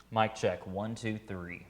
Mic check, 1, 2, 3.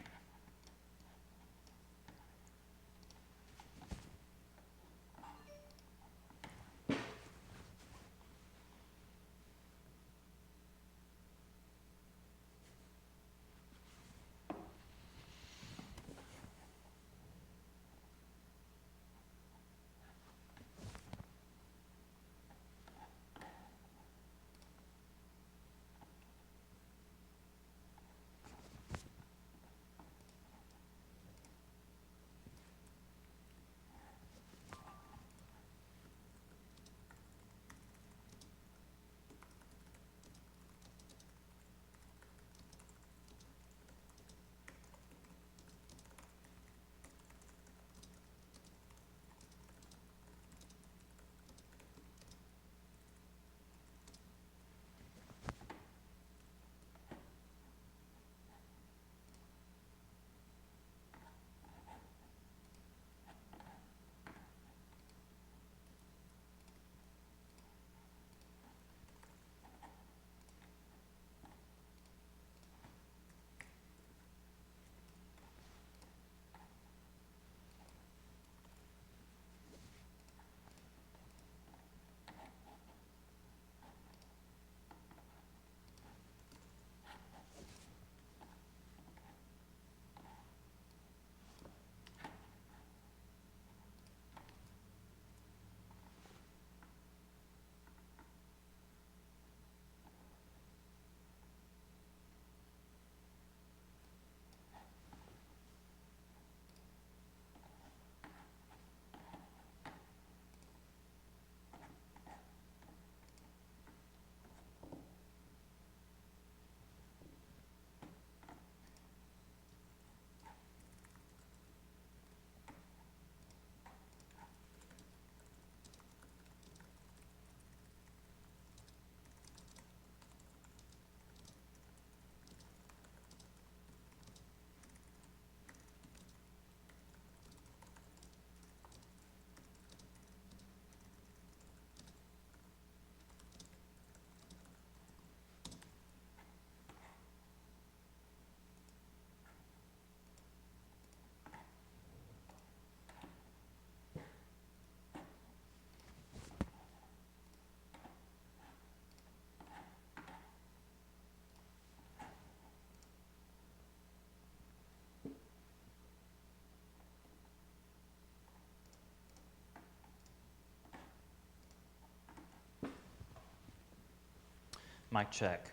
Mic check.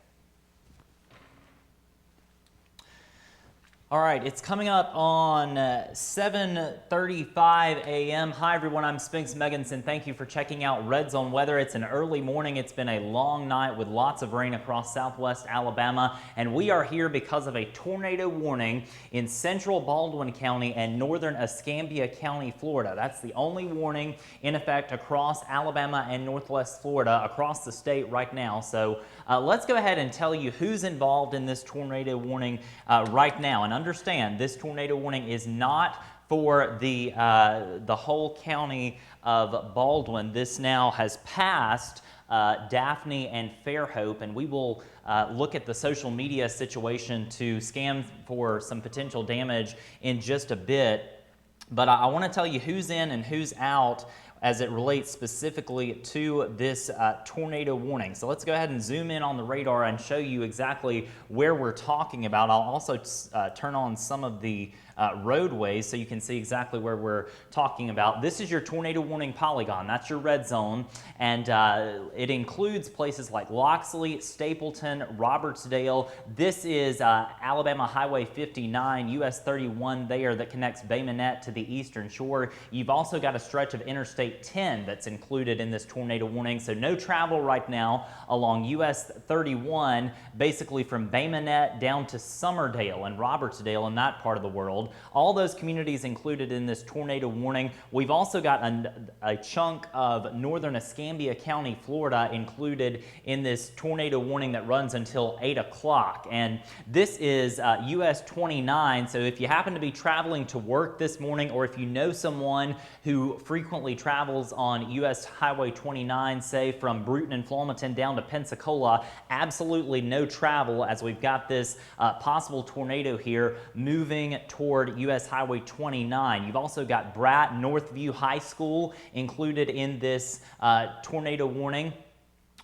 All right, it's coming up on 7:35 a.m. Hi everyone, I'm Spinks Megginson. Thank you for checking out Red Zone Weather. It's an early morning. It's been a long night with lots of rain across southwest Alabama, and we are here because of a tornado warning in central Baldwin County and northern Escambia County, Florida. That's the only warning in effect across Alabama and northwest Florida, across the state right now. So let's go ahead and tell you who's involved in this tornado warning right now. And understand, this tornado warning is not for the whole county of Baldwin. This now has passed Daphne and Fairhope, and we will look at the social media situation to scan for some potential damage in just a bit. But I want to tell you who's in and who's out as it relates specifically to this tornado warning. So let's go ahead and zoom in on the radar and show you exactly where we're talking about. I'll also turn on some of the roadways so you can see exactly where we're talking about. This is your tornado warning polygon. That's your red zone, and it includes places like Loxley, Stapleton, Robertsdale. This is Alabama Highway 59, US 31 there that connects Bay Minette to the eastern shore. You've also got a stretch of Interstate 10 that's included in this tornado warning, so no travel right now along US 31, basically from Bay Minette down to Summerdale and Robertsdale in that part of the world. All those communities included in this tornado warning. We've also got a chunk of northern Escambia County, Florida included in this tornado warning that runs until 8 o'clock. And this is US 29, so if you happen to be traveling to work this morning, or if you know someone who frequently travels travels on US Highway 29, say from Bruton and Flomaton down to Pensacola, absolutely no travel as we've got this possible tornado here moving toward US Highway 29. You've also got Bratt, Northview High School included in this tornado warning.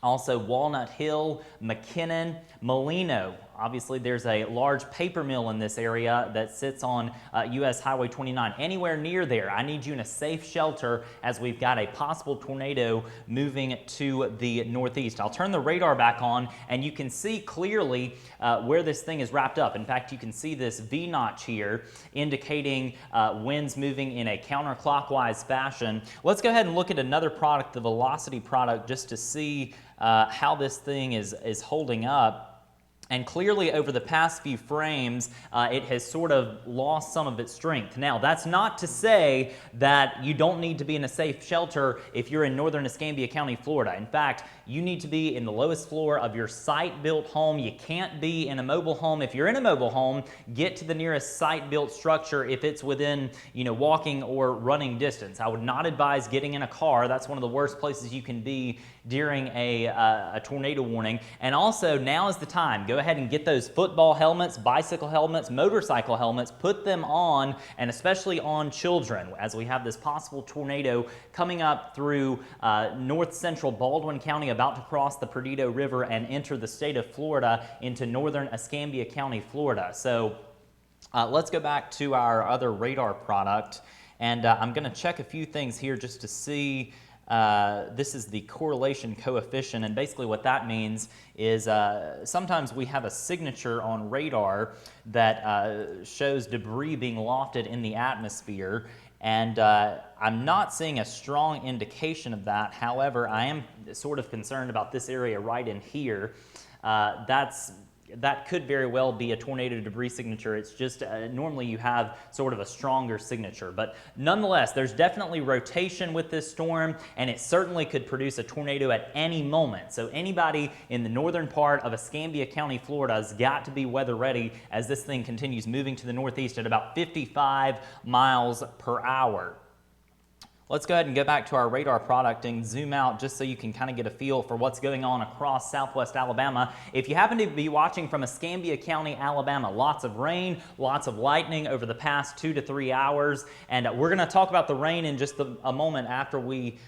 Also Walnut Hill, McKinnon, Molino. Obviously, there's a large paper mill in this area that sits on US Highway 29. Anywhere near there, I need you in a safe shelter as we've got a possible tornado moving to the northeast. I'll turn the radar back on, and you can see clearly where this thing is wrapped up. In fact, you can see this V notch here indicating winds moving in a counterclockwise fashion. Let's go ahead and look at another product, the velocity product, just to see how this thing is holding up. And clearly over the past few frames, it has sort of lost some of its strength. Now, that's not to say that you don't need to be in a safe shelter if you're in northern Escambia County, Florida. In fact, you need to be in the lowest floor of your site-built home. You can't be in a mobile home. If you're in a mobile home, get to the nearest site-built structure if it's within, walking or running distance. I would not advise getting in a car. That's one of the worst places you can be during a tornado warning. And also, now is the time. Go ahead and get those football helmets, bicycle helmets, motorcycle helmets, put them on, and especially on children, as we have this possible tornado coming up through north central Baldwin County, about to cross the Perdido River and enter the state of Florida into northern Escambia County, Florida. So let's go back to our other radar product, and I'm going to check a few things here just to see. This is the correlation coefficient, and basically what that means is sometimes we have a signature on radar that shows debris being lofted in the atmosphere, and I'm not seeing a strong indication of that. However, I am sort of concerned about this area right in here. That could very well be a tornado debris signature. It's just normally you have sort of a stronger signature. But nonetheless, there's definitely rotation with this storm, and it certainly could produce a tornado at any moment. So anybody in the northern part of Escambia County, Florida has got to be weather ready as this thing continues moving to the northeast at about 55 miles per hour. Let's go ahead and go back to our radar product and zoom out just so you can kind of get a feel for what's going on across southwest Alabama. If you happen to be watching from Escambia County, Alabama, lots of rain, lots of lightning over the past 2 to 3 hours. And we're going to talk about the rain in just a moment after we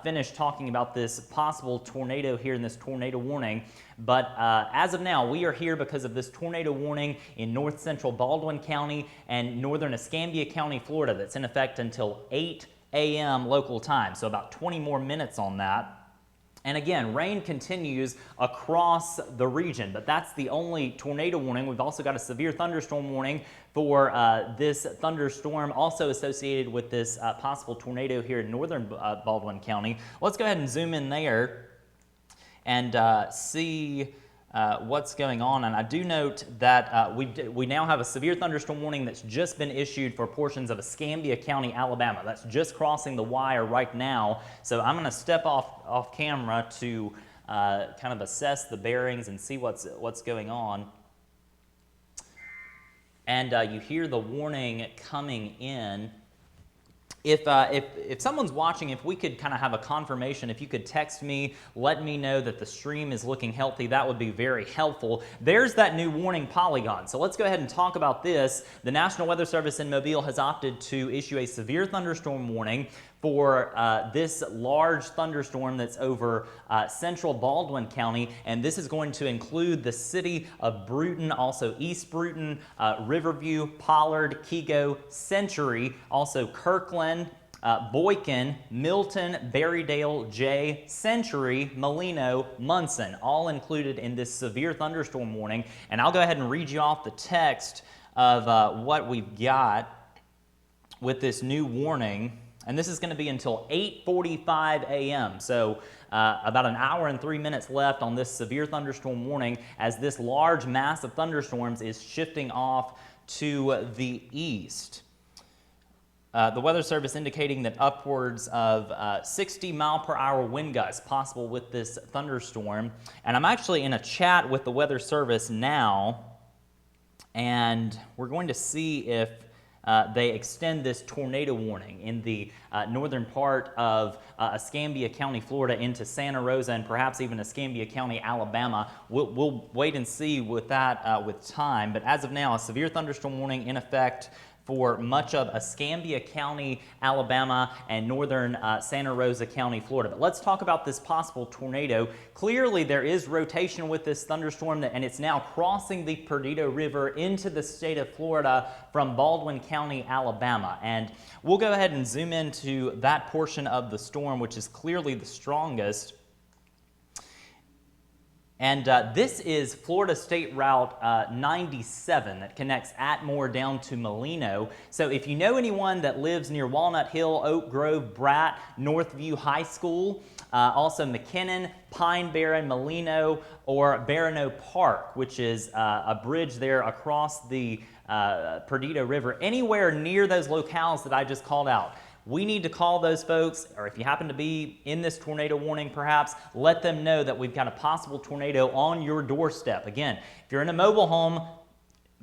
finish talking about this possible tornado here in this tornado warning. But as of now, we are here because of this tornado warning in north central Baldwin County and northern Escambia County, Florida, that's in effect until 8 a.m. local time, so about 20 more minutes on that. And again, rain continues across the region, but that's the only tornado warning. We've also got a severe thunderstorm warning for this thunderstorm, also associated with this possible tornado here in northern Baldwin County. Let's go ahead and zoom in there and see what's going on. And I do note that we now have a severe thunderstorm warning that's just been issued for portions of Escambia County, Alabama. That's just crossing the wire right now. So I'm going to step off camera to kind of assess the bearings and see what's going on. And you hear the warning coming in. If someone's watching, if we could kind of have a confirmation, if you could text me, let me know that the stream is looking healthy, that would be very helpful. There's that new warning polygon. So let's go ahead and talk about this. The National Weather Service in Mobile has opted to issue a severe thunderstorm warning for this large thunderstorm that's over central Baldwin County, and this is going to include the city of Bruton, also East Bruton, Riverview, Pollard, Kego, Century, also Kirkland, Boykin, Milton, Berrydale, Jay, Century, Molino, Munson, all included in this severe thunderstorm warning. And I'll go ahead and read you off the text of what we've got with this new warning. And this is going to be until 8:45 a.m. So about an hour and 3 minutes left on this severe thunderstorm warning as this large mass of thunderstorms is shifting off to the east. The Weather Service indicating that upwards of 60 mile per hour wind gusts possible with this thunderstorm. And I'm actually in a chat with the Weather Service now, and we're going to see if they extend this tornado warning in the northern part of Escambia County, Florida, into Santa Rosa and perhaps even Escambia County, Alabama. We'll wait and see with that with time, but as of now, a severe thunderstorm warning in effect for much of Escambia County, Alabama, and northern Santa Rosa County, Florida. But let's talk about this possible tornado. Clearly, there is rotation with this thunderstorm, and it's now crossing the Perdido River into the state of Florida from Baldwin County, Alabama. And we'll go ahead and zoom into that portion of the storm, which is clearly the strongest. And this is Florida State Route 97 that connects Atmore down to Molino. So if you know anyone that lives near Walnut Hill, Oak Grove, Bratt, Northview High School, also McKinnon, Pine Barren, Molino, or Barano Park, which is a bridge there across the Perdido River, anywhere near those locales that I just called out, we need to call those folks, or if you happen to be in this tornado warning perhaps, let them know that we've got a possible tornado on your doorstep. Again, if you're in a mobile home,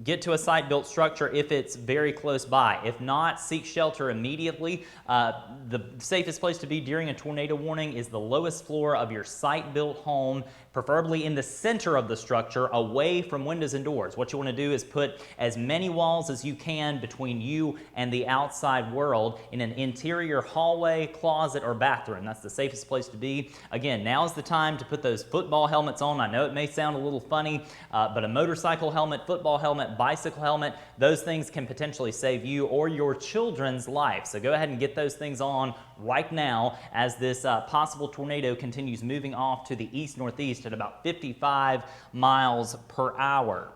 get to a site-built structure if it's very close by. If not, seek shelter immediately. The safest place to be during a tornado warning is the lowest floor of your site-built home, preferably in the center of the structure, away from windows and doors. What you want to do is put as many walls as you can between you and the outside world in an interior hallway, closet, or bathroom. That's the safest place to be. Again, now is the time to put those football helmets on. I know it may sound a little funny, but a motorcycle helmet, football helmet, bicycle helmet, those things can potentially save you or your children's life. So go ahead and get those things on right now as this possible tornado continues moving off to the east-northeast at about 55 miles per hour.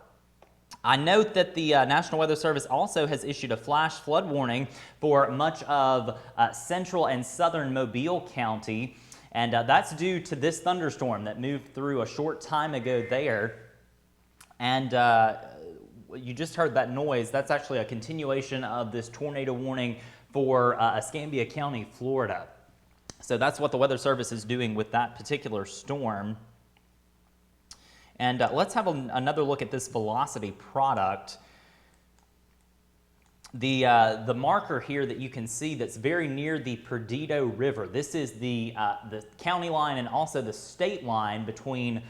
I note that the National Weather Service also has issued a flash flood warning for much of central and southern Mobile County, and that's due to this thunderstorm that moved through a short time ago there. And you just heard that noise. That's actually a continuation of this tornado warning for Escambia County, Florida. So that's what the Weather Service is doing with that particular storm. And let's have another look at this velocity product. The marker here that you can see that's very near the Perdido River. This is the county line and also the state line between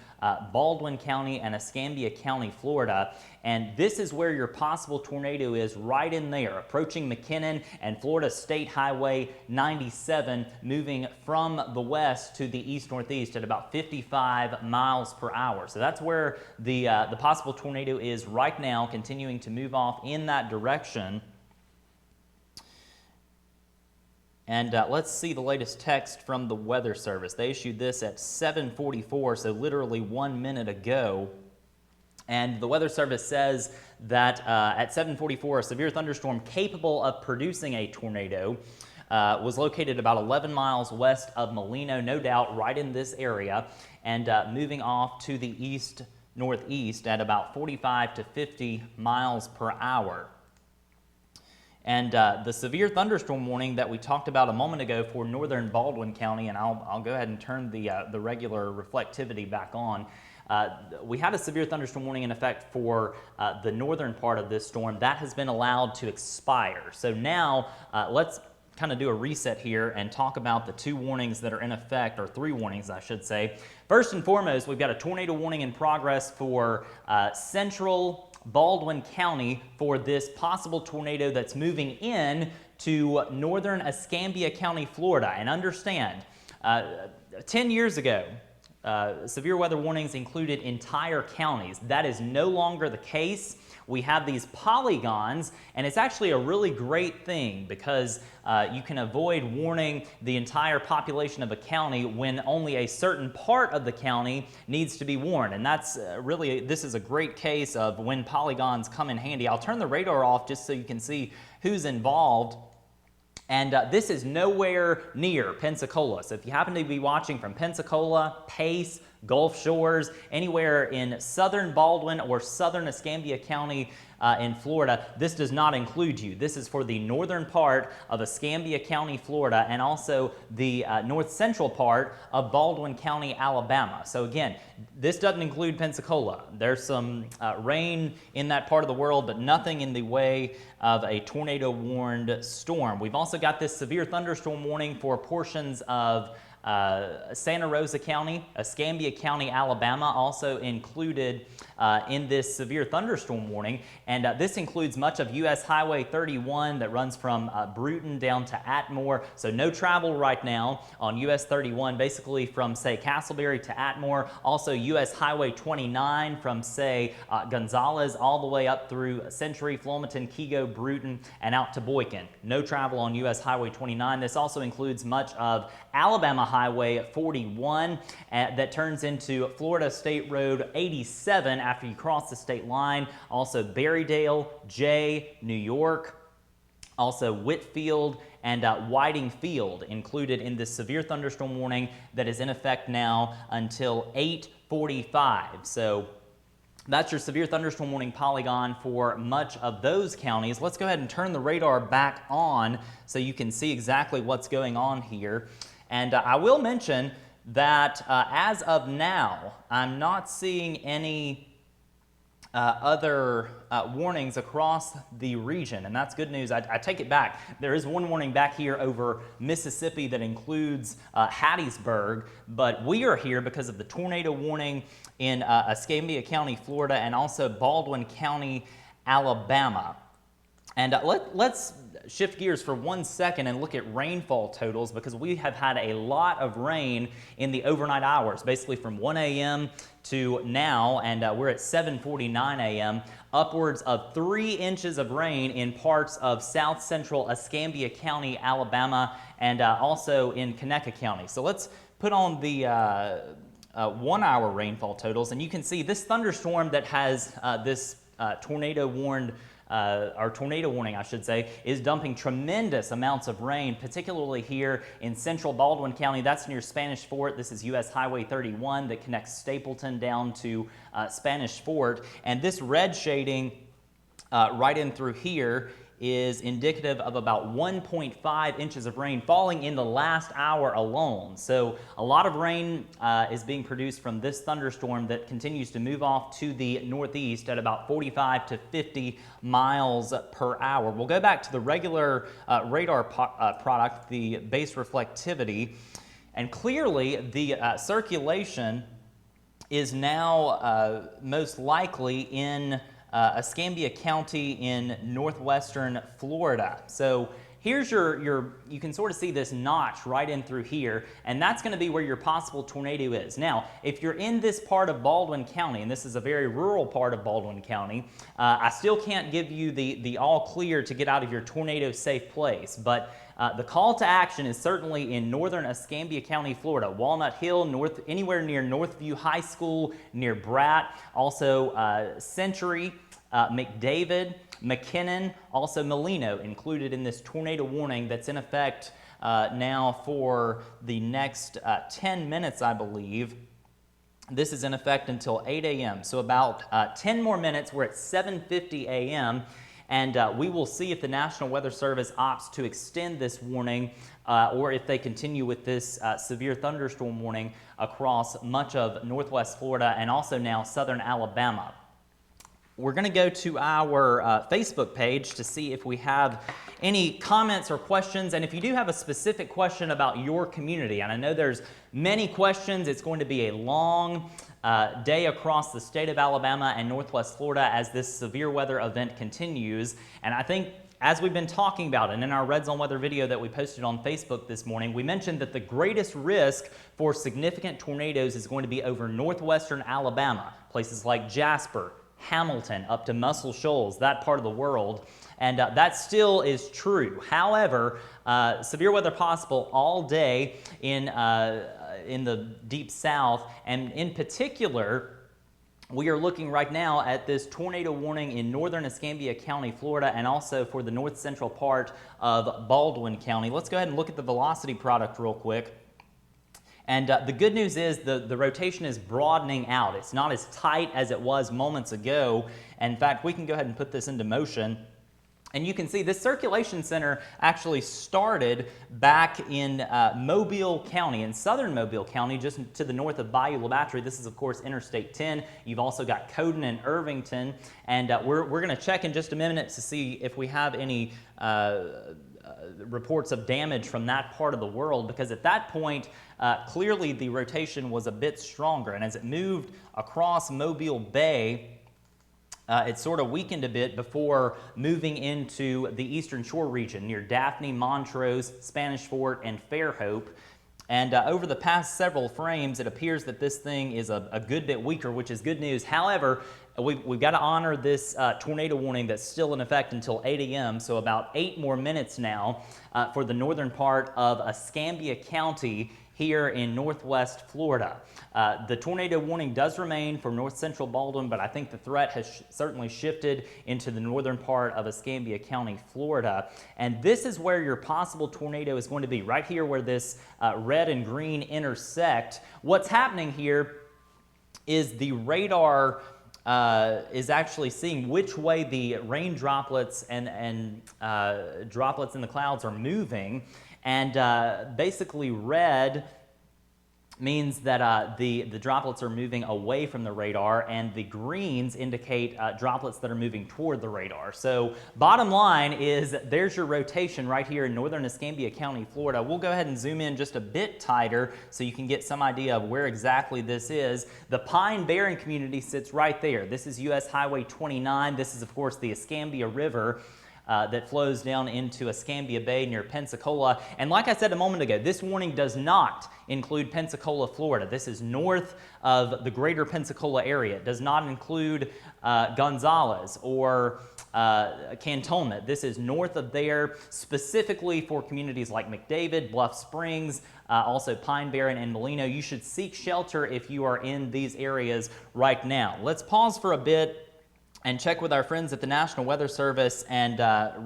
Baldwin County and Escambia County, Florida. And this is where your possible tornado is, right in there, approaching McKinnon and Florida State Highway 97, moving from the west to the east-northeast at about 55 miles per hour. So that's where the possible tornado is right now, continuing to move off in that direction. And let's see the latest text from the Weather Service. They issued this at 7:44, so literally 1 minute ago. And the Weather Service says that at 7:44, a severe thunderstorm capable of producing a tornado was located about 11 miles west of Molino, no doubt right in this area, and moving off to the east-northeast at about 45 to 50 miles per hour. And the severe thunderstorm warning that we talked about a moment ago for northern Baldwin County, and I'll go ahead and turn the regular reflectivity back on. We had a severe thunderstorm warning in effect for the northern part of this storm. That has been allowed to expire. So now let's kind of do a reset here and talk about the two warnings that are in effect, or three warnings, I should say. First and foremost, we've got a tornado warning in progress for central Baldwin County for this possible tornado that's moving in to northern Escambia County, Florida. And understand, 10 years ago, severe weather warnings included entire counties. That is no longer the case. We have these polygons, and it's actually a really great thing because you can avoid warning the entire population of a county when only a certain part of the county needs to be warned. And that's really, this is a great case of when polygons come in handy. I'll turn the radar off just so you can see who's involved. And this is nowhere near Pensacola. So if you happen to be watching from Pensacola, Pace, Gulf Shores, anywhere in southern Baldwin or southern Escambia County, in Florida, this does not include you. This is for the northern part of Escambia County, Florida, and also the north central part of Baldwin County, Alabama. So again, this doesn't include Pensacola. There's some rain in that part of the world, but nothing in the way of a tornado-warned storm. We've also got this severe thunderstorm warning for portions of Santa Rosa County, Escambia County, Alabama, also included in this severe thunderstorm warning. And this includes much of U.S. Highway 31 that runs from Bruton down to Atmore. So no travel right now on U.S. 31, basically from, say, Castleberry to Atmore. Also U.S. Highway 29 from, say, Gonzales all the way up through Century, Flomaton, Kego, Bruton, and out to Boykin. No travel on U.S. Highway 29. This also includes much of Alabama Highway 41 that turns into Florida State Road 87 after you cross the state line. Also Berrydale, Jay, New York, also Whitfield and Whiting Field included in this severe thunderstorm warning that is in effect now until 8:45. So that's your severe thunderstorm warning polygon for much of those counties. Let's go ahead and turn the radar back on so you can see exactly what's going on here. And I will mention that as of now, I'm not seeing any other warnings across the region, and that's good news. I take it back. There is one warning back here over Mississippi that includes Hattiesburg, but we are here because of the tornado warning in Escambia County, Florida, and also Baldwin County, Alabama. And let's shift gears for 1 second and look at rainfall totals, because we have had a lot of rain in the overnight hours, basically from 1 a.m. to now, and we're at 7:49 a.m. Upwards of 3 inches of rain in parts of south central Escambia County, Alabama, and also in Conecuh County. So let's put on the 1 hour rainfall totals, and you can see this thunderstorm that has this tornado warning, I should say, is dumping tremendous amounts of rain, particularly here in central Baldwin County. That's near Spanish Fort. This is U.S. Highway 31 that connects Stapleton down to Spanish Fort. And this red shading right in through here is indicative of about 1.5 inches of rain falling in the last hour alone. So a lot of rain is being produced from this thunderstorm that continues to move off to the northeast at about 45 to 50 miles per hour. We'll go back to the regular radar product, the base reflectivity, and clearly the circulation is now most likely in Escambia County in northwestern Florida. So here's you can sort of see this notch right in through here, and that's going to be where your possible tornado is. Now, if you're in this part of Baldwin County, and this is a very rural part of Baldwin County, I still can't give you the all clear to get out of your tornado safe place, but the call to action is certainly in northern Escambia County, Florida, Walnut Hill, anywhere near Northview High School, near Bratt, also Century, McDavid, McKinnon, also Molino included in this tornado warning that's in effect now for the next 10 minutes, I believe. This is in effect until 8 a.m. So about 10 more minutes. We're at 7:50 a.m. And we will see if the National Weather Service opts to extend this warning or if they continue with this severe thunderstorm warning across much of northwest Florida and also now southern Alabama. We're going to go to our Facebook page to see if we have any comments or questions. And if you do have a specific question about your community, and I know there's many questions, it's going to be a long day across the state of Alabama and northwest Florida as this severe weather event continues. And I think, as we've been talking about, and in our Red Zone Weather video that we posted on Facebook this morning, we mentioned that the greatest risk for significant tornadoes is going to be over northwestern Alabama, places like Jasper, Hamilton, up to Muscle Shoals, that part of the world, and that still is true. However, severe weather possible all day in the deep south, and in particular, we are looking right now at this tornado warning in northern Escambia County, Florida, and also for the north central part of Baldwin County. Let's go ahead and look at the velocity product real quick. And the good news is the rotation is broadening out. It's not as tight as it was moments ago. In fact, we can go ahead and put this into motion. And you can see this circulation center actually started back in Mobile County, in southern Mobile County, just to the north of Bayou La Batre. This is, of course, Interstate 10. You've also got Coden and Irvington. And we're going to check in just a minute to see if we have any reports of damage from that part of the world, because at that point, clearly the rotation was a bit stronger. And as it moved across Mobile Bay, it sort of weakened a bit before moving into the Eastern Shore region near Daphne, Montrose, Spanish Fort, and Fairhope. And over the past several frames, it appears that this thing is a good bit weaker, which is good news. However, we've got to honor this tornado warning that's still in effect until 8 a.m., so about 8 more minutes now for the northern part of Escambia County here in northwest Florida. The tornado warning does remain for north central Baldwin, but I think the threat has certainly shifted into the northern part of Escambia County, Florida. And this is where your possible tornado is going to be, right here where this red and green intersect. What's happening here is the radar is actually seeing which way the rain droplets and droplets in the clouds are moving. And basically red means that the droplets are moving away from the radar, and the greens indicate droplets that are moving toward the radar. So bottom line is there's your rotation right here in northern Escambia County, Florida. We'll go ahead and zoom in just a bit tighter so you can get some idea of where exactly this is. The Pine Barren community sits right there. This is US Highway 29. This is, of course, the Escambia River that flows down into Escambia Bay near Pensacola. And like I said a moment ago, this warning does not include Pensacola, Florida. This is north of the greater Pensacola area. It does not include Gonzales or Cantonment. This is north of there, specifically for communities like McDavid, Bluff Springs, also Pine Barren and Molino. You should seek shelter if you are in these areas right now. Let's pause for a bit and check with our friends at the National Weather Service and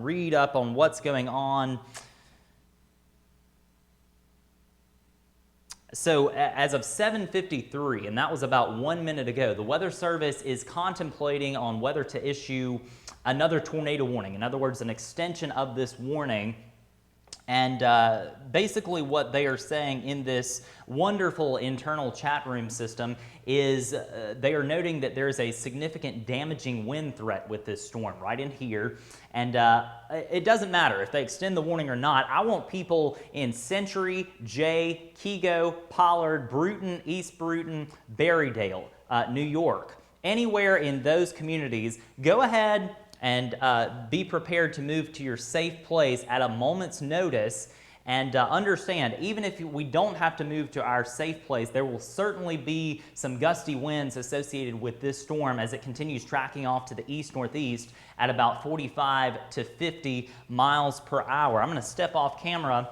read up on what's going on. So as of 7:53, and that was about 1 minute ago, the Weather Service is contemplating on whether to issue another tornado warning. In other words, an extension of this warning. And basically what they are saying in this wonderful internal chat room system is they are noting that there is a significant damaging wind threat with this storm right in here. And it doesn't matter if they extend the warning or not. I want people in Century, Jay, Kego, Pollard, Bruton, East Bruton, Berrydale, New York, anywhere in those communities, go ahead and be prepared to move to your safe place at a moment's notice. And understand, even if we don't have to move to our safe place, there will certainly be some gusty winds associated with this storm as it continues tracking off to the east-northeast at about 45 to 50 miles per hour. I'm going to step off camera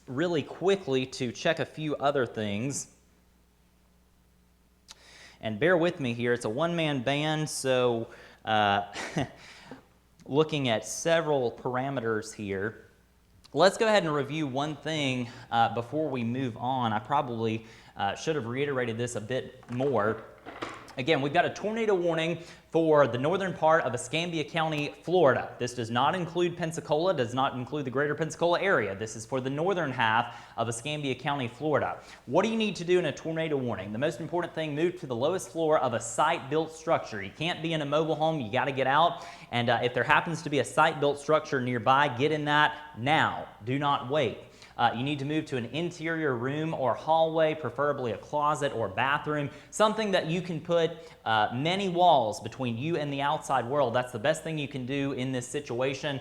really quickly to check a few other things. And bear with me here. It's a one-man band, so looking at several parameters here. Let's go ahead and review one thing before we move on. I probably should have reiterated this a bit more. Again, we've got a tornado warning for the northern part of Escambia County, Florida. This does not include Pensacola, does not include the greater Pensacola area. This is for the northern half of Escambia County, Florida. What do you need to do in a tornado warning? The most important thing, move to the lowest floor of a site-built structure. You can't be in a mobile home, you got to get out. And if there happens to be a site-built structure nearby, get in that now. Do not wait. You need to move to an interior room or hallway, preferably a closet or bathroom, something that you can put many walls between you and the outside world. That's the best thing you can do in this situation.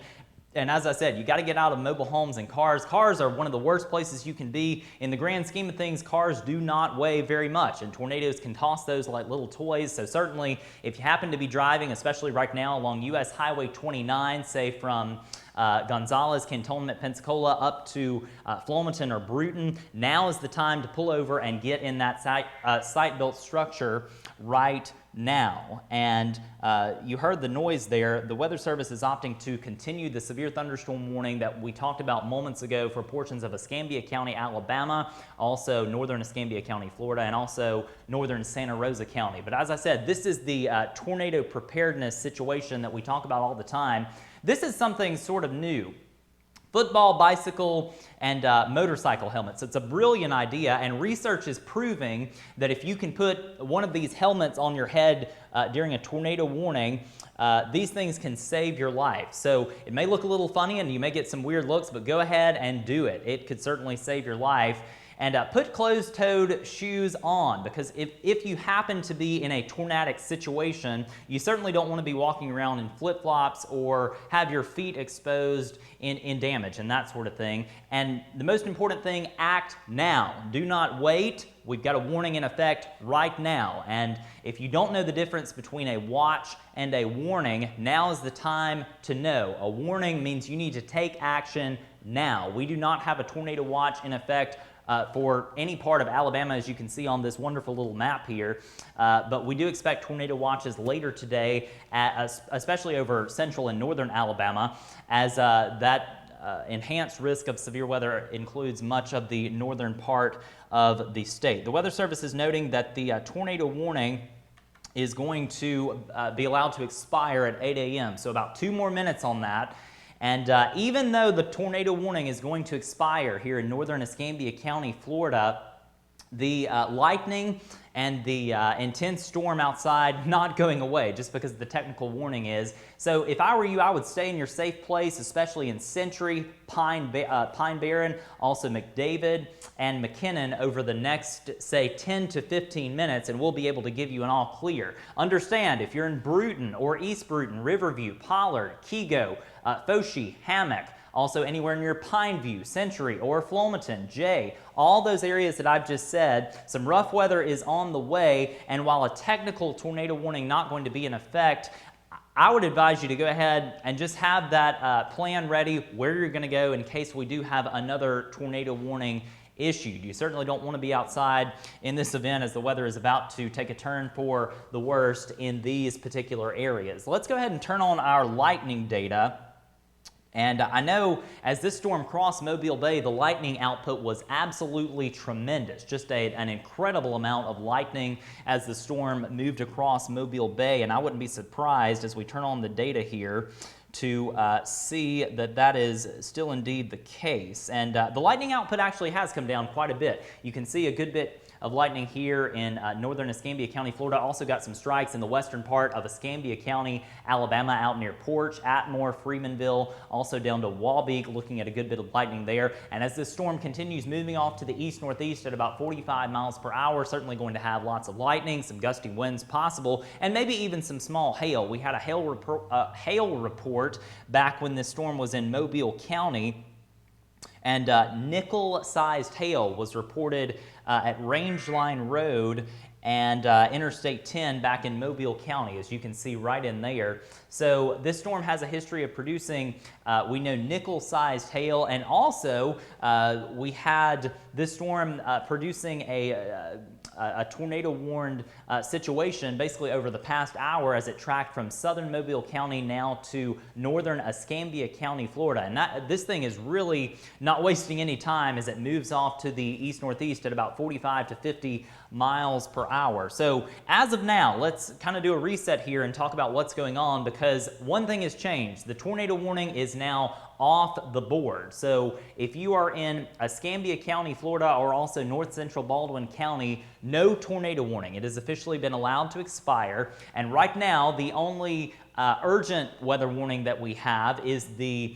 And as I said, you got to get out of mobile homes and cars. Cars are one of the worst places you can be. In the grand scheme of things, cars do not weigh very much, and tornadoes can toss those like little toys. So certainly, if you happen to be driving, especially right now along US Highway 29, say from Gonzales, Cantonment, Pensacola up to Flomaton or Bruton, now is the time to pull over and get in that site-built structure right now. And you heard the noise there. The Weather Service is opting to continue the severe thunderstorm warning that we talked about moments ago for portions of Escambia County, Alabama, also northern Escambia County, Florida, and also northern Santa Rosa County. But as I said, this is the tornado preparedness situation that we talk about all the time. This is something sort of new. Football, bicycle, and motorcycle helmets. It's a brilliant idea, and research is proving that if you can put one of these helmets on your head during a tornado warning, these things can save your life. So it may look a little funny and you may get some weird looks, but go ahead and do it. It could certainly save your life. And put closed-toed shoes on, because if you happen to be in a tornadic situation, you certainly don't want to be walking around in flip-flops or have your feet exposed in damage and that sort of thing. And the most important thing, act now. Do not wait. We've got a warning in effect right now. And if you don't know the difference between a watch and a warning, now is the time to know. A warning means you need to take action now. We do not have a tornado watch in effect for any part of Alabama, as you can see on this wonderful little map here. But we do expect tornado watches later today, especially over central and northern Alabama, as that enhanced risk of severe weather includes much of the northern part of the state. The Weather Service is noting that the tornado warning is going to be allowed to expire at 8 a.m., so about 2 more minutes on that. And even though the tornado warning is going to expire here in northern Escambia County, Florida, the lightning and the intense storm outside not going away just because the technical warning is. So if I were you, I would stay in your safe place, especially in Century, Pine Barren, also McDavid and McKinnon over the next, say, 10 to 15 minutes, and we'll be able to give you an all clear. Understand, if you're in Bruton or East Bruton, Riverview, Pollard, Kego, Foshee, Hammock, also anywhere near Pineview, Century, or Flomaton, Jay, all those areas that I've just said, some rough weather is on the way, and while a technical tornado warning not going to be in effect, I would advise you to go ahead and just have that plan ready where you're going to go in case we do have another tornado warning issued. You certainly don't want to be outside in this event as the weather is about to take a turn for the worst in these particular areas. Let's go ahead and turn on our lightning data. And I know as this storm crossed Mobile Bay, the lightning output was absolutely tremendous. Just an incredible amount of lightning as the storm moved across Mobile Bay. And I wouldn't be surprised as we turn on the data here to see that that is still indeed the case. And the lightning output actually has come down quite a bit. You can see a good bit of lightning here in northern Escambia County, Florida. Also got some strikes in the western part of Escambia County, Alabama, out near Porch, Atmore, Freemanville, also down to Waubee, looking at a good bit of lightning there. And as this storm continues moving off to the east-northeast at about 45 miles per hour, certainly going to have lots of lightning, some gusty winds possible, and maybe even some small hail. We had a hail report back when this storm was in Mobile County, and nickel-sized hail was reported at Rangeline Road and Interstate 10 back in Mobile County, as you can see right in there. So this storm has a history of producing, we know, nickel-sized hail, and also we had this storm producing a tornado-warned situation basically over the past hour as it tracked from southern Mobile County now to northern Escambia County, Florida. And this thing is really not wasting any time as it moves off to the east-northeast at about 45 to 50 miles per hour. So as of now, let's kind of do a reset here and talk about what's going on, because one thing has changed. The tornado warning is now off the board. So if you are in Escambia County, Florida, or also north central Baldwin County, no tornado warning. It has officially been allowed to expire. And right now, the only urgent weather warning that we have is the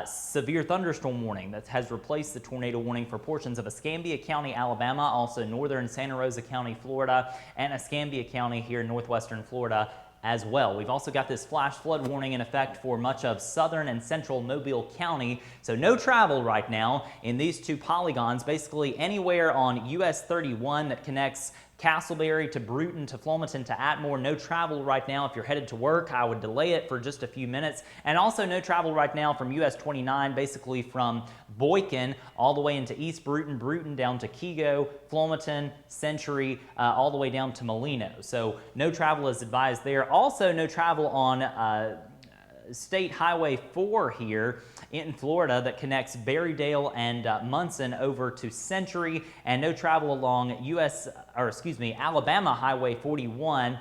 severe thunderstorm warning that has replaced the tornado warning for portions of Escambia County, Alabama, also northern Santa Rosa County, Florida, and Escambia County here in northwestern Florida as well. We've also got this flash flood warning in effect for much of southern and central Mobile County. So no travel right now in these two polygons, basically anywhere on US 31 that connects Castleberry to Bruton to Flomaton to Atmore. No travel right now if you're headed to work. I would delay it for just a few minutes. And also no travel right now from US 29, basically from Boykin all the way into East Bruton, Bruton down to Kego, Flomaton, Century, all the way down to Molino. So no travel is advised there. Also no travel on State Highway 4 here in Florida that connects Berrydale and Munson over to Century, and no travel along Alabama Highway 41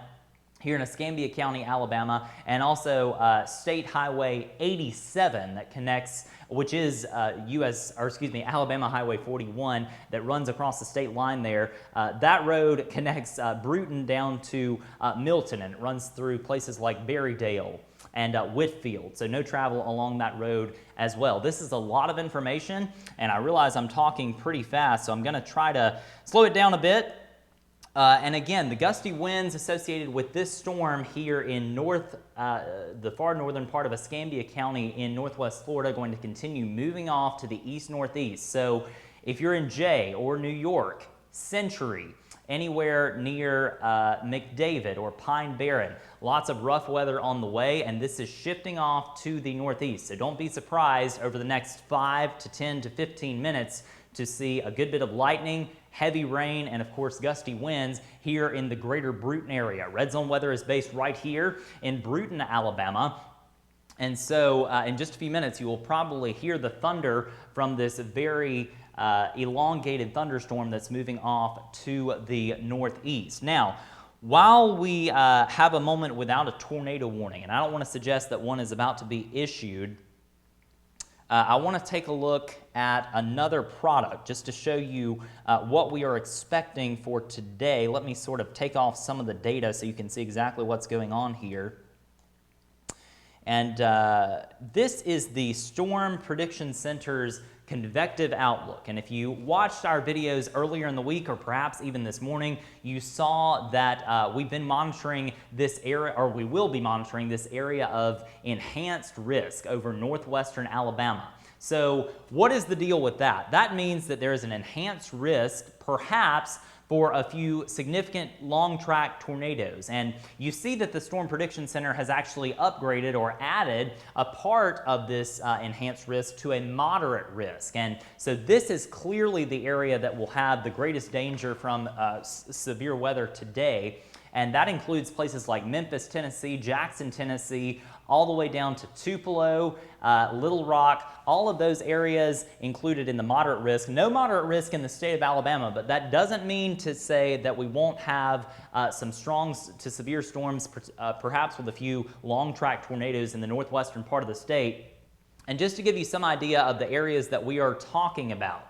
here in Escambia County, Alabama, and also State Highway 87 that connects, which is Alabama Highway 41 that runs across the state line there. That road connects Bruton down to Milton, and it runs through places like Berrydale and Whitfield, so no travel along that road as well. This is a lot of information, and I realize I'm talking pretty fast, so I'm going to try to slow it down a bit. And again, the gusty winds associated with this storm here in the far northern part of Escambia County in northwest Florida, going to continue moving off to the east-northeast. So if you're in Jay or New York, Century, anywhere near McDavid or Pine Barren, lots of rough weather on the way, and this is shifting off to the northeast. So don't be surprised over the next 5 to 10 to 15 minutes to see a good bit of lightning, heavy rain, and of course gusty winds here in the greater Bruton area. Red zone weather is based right here in Bruton, Alabama. And so in just a few minutes, you will probably hear the thunder from this very elongated thunderstorm that's moving off to the northeast. Now, while we have a moment without a tornado warning, and I don't want to suggest that one is about to be issued, I want to take a look at another product just to show you what we are expecting for today. Let me sort of take off some of the data so you can see exactly what's going on here. And this is the Storm Prediction Center's convective outlook. And if you watched our videos earlier in the week, or perhaps even this morning, you saw that we've been monitoring this area, or we will be monitoring this area of enhanced risk over northwestern Alabama. So what is the deal with that? That means that there is an enhanced risk, perhaps, for a few significant long-track tornadoes. And you see that the Storm Prediction Center has actually upgraded or added a part of this enhanced risk to a moderate risk. And so this is clearly the area that will have the greatest danger from severe weather today. And that includes places like Memphis, Tennessee, Jackson, Tennessee, all the way down to Tupelo, Little Rock, all of those areas included in the moderate risk. No moderate risk in the state of Alabama, but that doesn't mean to say that we won't have some strong to severe storms, perhaps with a few long-track tornadoes in the northwestern part of the state. And just to give you some idea of the areas that we are talking about,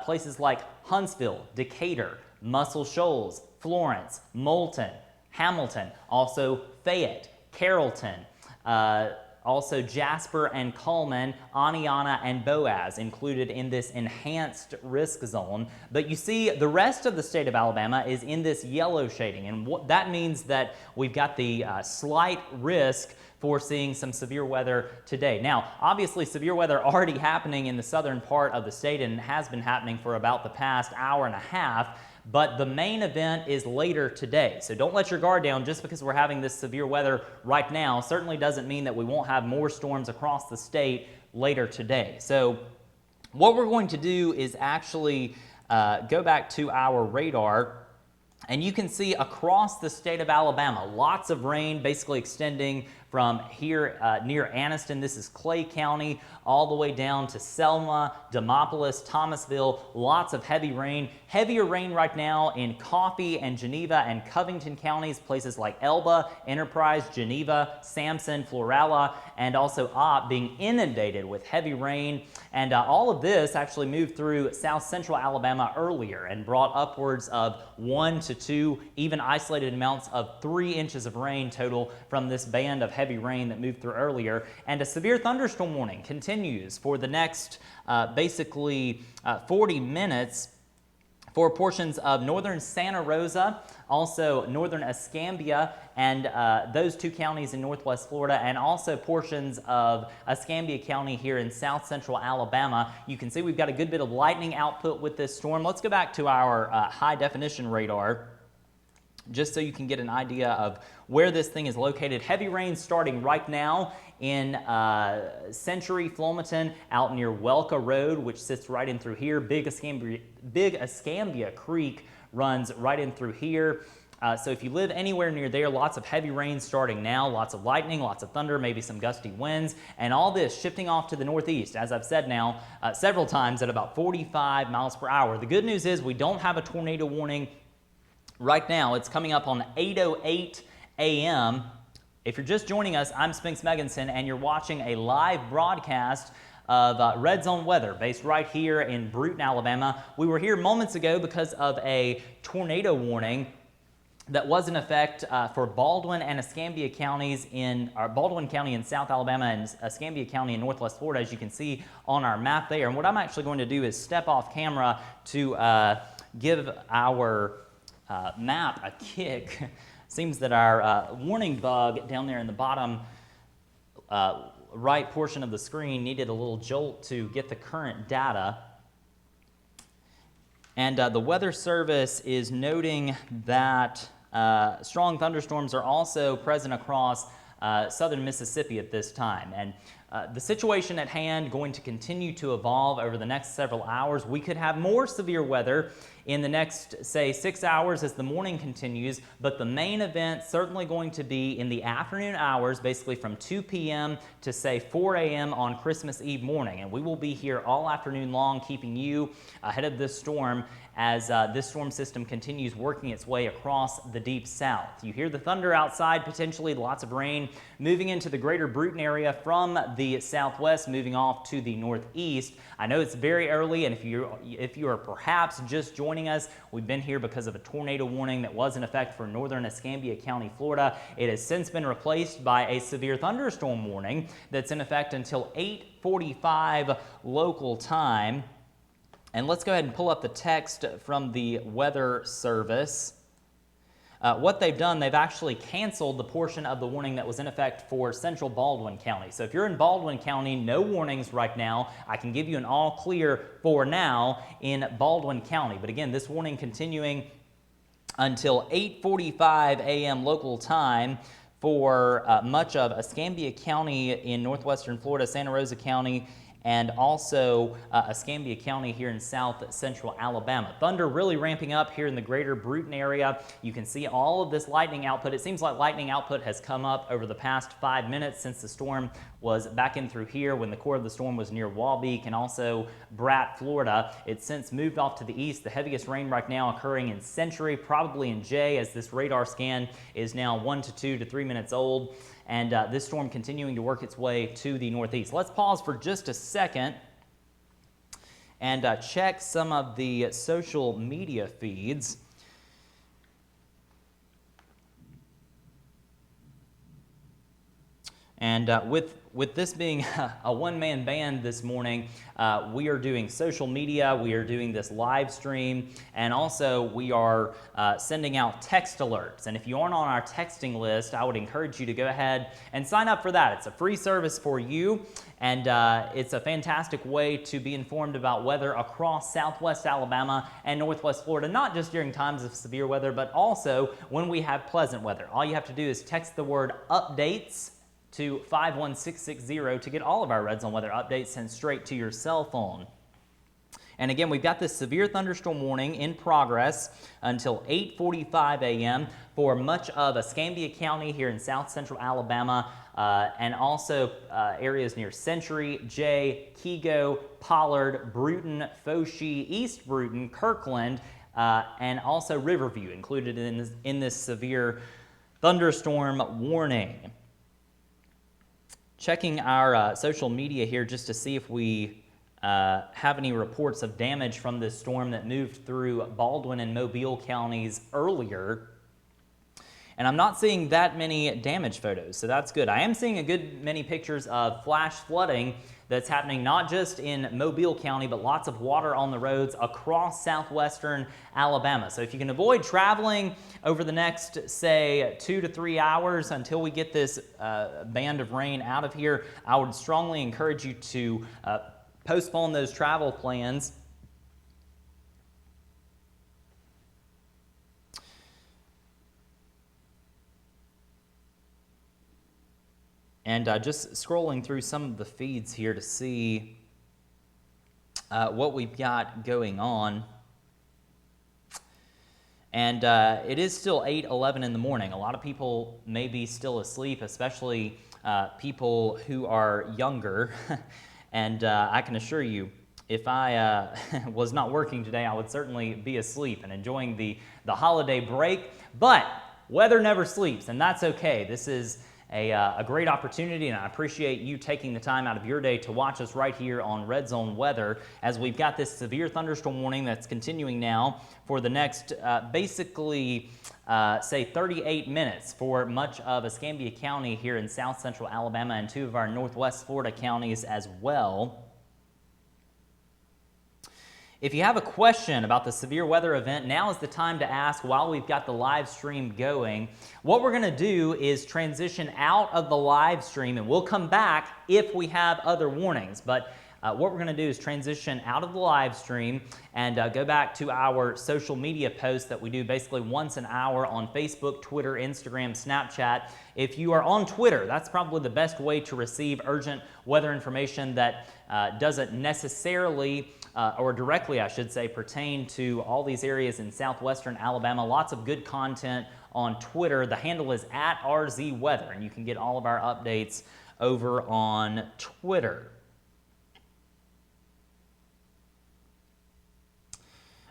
places like Huntsville, Decatur, Muscle Shoals, Florence, Moulton, Hamilton, also Fayette, Carrollton, also Jasper and Cullman, Aniana and Boaz included in this enhanced risk zone. But you see the rest of the state of Alabama is in this yellow shading, and what that means that we've got the slight risk for seeing some severe weather today. Now, obviously severe weather already happening in the southern part of the state and has been happening for about the past hour and a half. But the main event is later today. So don't let your guard down just because we're having this severe weather right now. Certainly doesn't mean that we won't have more storms across the state later today. So what we're going to do is actually go back to our radar, and you can see across the state of Alabama, lots of rain basically extending from here near Anniston, this is Clay County, all the way down to Selma, Demopolis, Thomasville, lots of heavy rain. Heavier rain right now in Coffee and Geneva and Covington counties, places like Elba, Enterprise, Geneva, Sampson, Florala, and also Opp being inundated with heavy rain. And all of this actually moved through south central Alabama earlier and brought upwards of 1 to 2, even isolated amounts of 3 inches of rain total from this band of heavy rain that moved through earlier. And a severe thunderstorm warning continues for the next basically 40 minutes for portions of northern Santa Rosa, also northern Escambia, and those 2 counties in northwest Florida, and also portions of Escambia County here in south central Alabama. You can see we've got a good bit of lightning output with this storm. Let's go back to our high definition radar. just so you can get an idea of where this thing is located. Heavy rain starting right now in Century, Flomaton, out near Welka Road, which sits right in through here. Big Escambia Creek runs right in through here. So if you live anywhere near there, lots of heavy rain starting now, lots of lightning, lots of thunder, maybe some gusty winds, and all this shifting off to the northeast, as I've said now several times, at about 45 miles per hour. The good news is we don't have a tornado warning right now. It's coming up on 8:08 a.m. If you're just joining us, I'm Spinks Megginson, and you're watching a live broadcast of Red Zone weather based right here in Brewton, Alabama. We were here moments ago because of a tornado warning that was in effect for Baldwin and Escambia counties Baldwin County in South Alabama and Escambia County in Northwest Florida, as you can see on our map there. And what I'm actually going to do is step off camera to give our map a kick. Seems that our warning bug down there in the bottom right portion of the screen needed a little jolt to get the current data. And the Weather Service is noting that strong thunderstorms are also present across southern Mississippi at this time. And the situation at hand going to continue to evolve over the next several hours. We could have more severe weather in the next, say, 6 hours as the morning continues, but the main event certainly going to be in the afternoon hours, basically from 2 p.m. to, say, 4 a.m. on Christmas Eve morning. And we will be here all afternoon long, keeping you ahead of this storm as this storm system continues working its way across the deep south. You hear the thunder outside, potentially lots of rain moving into the greater Brewton area from the southwest, moving off to the northeast. I know it's very early, and if you are perhaps just joining us, we've been here because of a tornado warning that was in effect for northern Escambia County, Florida. It has since been replaced by a severe thunderstorm warning that's in effect until 8:45 local time. And let's go ahead and pull up the text from the Weather Service. What they've done, they've actually canceled the portion of the warning that was in effect for central Baldwin County. So if you're in Baldwin County, no warnings right now. I can give you an all clear for now in Baldwin County. But again, this warning continuing until 8:45 a.m. local time for much of Escambia County in northwestern Florida, Santa Rosa County, and also Escambia County here in south central Alabama. Thunder really ramping up here in the greater Brewton area. You can see all of this lightning output. It seems like lightning output has come up over the past 5 minutes since the storm was back in through here when the core of the storm was near Wabeek and also Bratt, Florida. It's since moved off to the east. The heaviest rain right now occurring in Century, probably in Jay, as this radar scan is now 1 to 2 to 3 minutes old. And this storm continuing to work its way to the northeast. Let's pause for just a second and check some of the social media feeds. And with this being a one-man band this morning, we are doing social media, we are doing this live stream, and also we are sending out text alerts. And if you aren't on our texting list, I would encourage you to go ahead and sign up for that. It's a free service for you, and it's a fantastic way to be informed about weather across southwest Alabama and northwest Florida, not just during times of severe weather, but also when we have pleasant weather. All you have to do is text the word updates to 51660 to get all of our Red Zone weather updates sent straight to your cell phone. And again, we've got this severe thunderstorm warning in progress until 8:45 a.m. for much of Escambia County here in south central Alabama, and also areas near Century, Jay, Kego, Pollard, Brewton, Foshee, East Brewton, Kirkland, and also Riverview included in this severe thunderstorm warning. Checking our social media here just to see if we have any reports of damage from this storm that moved through Baldwin and Mobile counties earlier. And I'm not seeing that many damage photos, so that's good. I am seeing a good many pictures of flash flooding that's happening not just in Mobile County, but lots of water on the roads across southwestern Alabama. So if you can avoid traveling over the next, say, 2 to 3 hours until we get this band of rain out of here, I would strongly encourage you to postpone those travel plans. And just scrolling through some of the feeds here to see what we've got going on. And it is still 8:11 in the morning. A lot of people may be still asleep, especially people who are younger. And I can assure you, if I was not working today, I would certainly be asleep and enjoying the holiday break. But weather never sleeps, and that's okay. This is a great opportunity, and I appreciate you taking the time out of your day to watch us right here on Red Zone Weather, as we've got this severe thunderstorm warning that's continuing now for the next basically say 38 minutes for much of Escambia County here in south central Alabama and 2 of our northwest Florida counties as well. If you have a question about the severe weather event, now is the time to ask while we've got the live stream going. What we're going to do is transition out of the live stream, and we'll come back if we have other warnings. But what we're going to do is transition out of the live stream and go back to our social media posts that we do basically once an hour on Facebook, Twitter, Instagram, Snapchat. If you are on Twitter, that's probably the best way to receive urgent weather information that doesn't necessarily or directly, I should say, pertain to all these areas in southwestern Alabama. Lots of good content on Twitter. The handle is @RZWeather, and you can get all of our updates over on Twitter.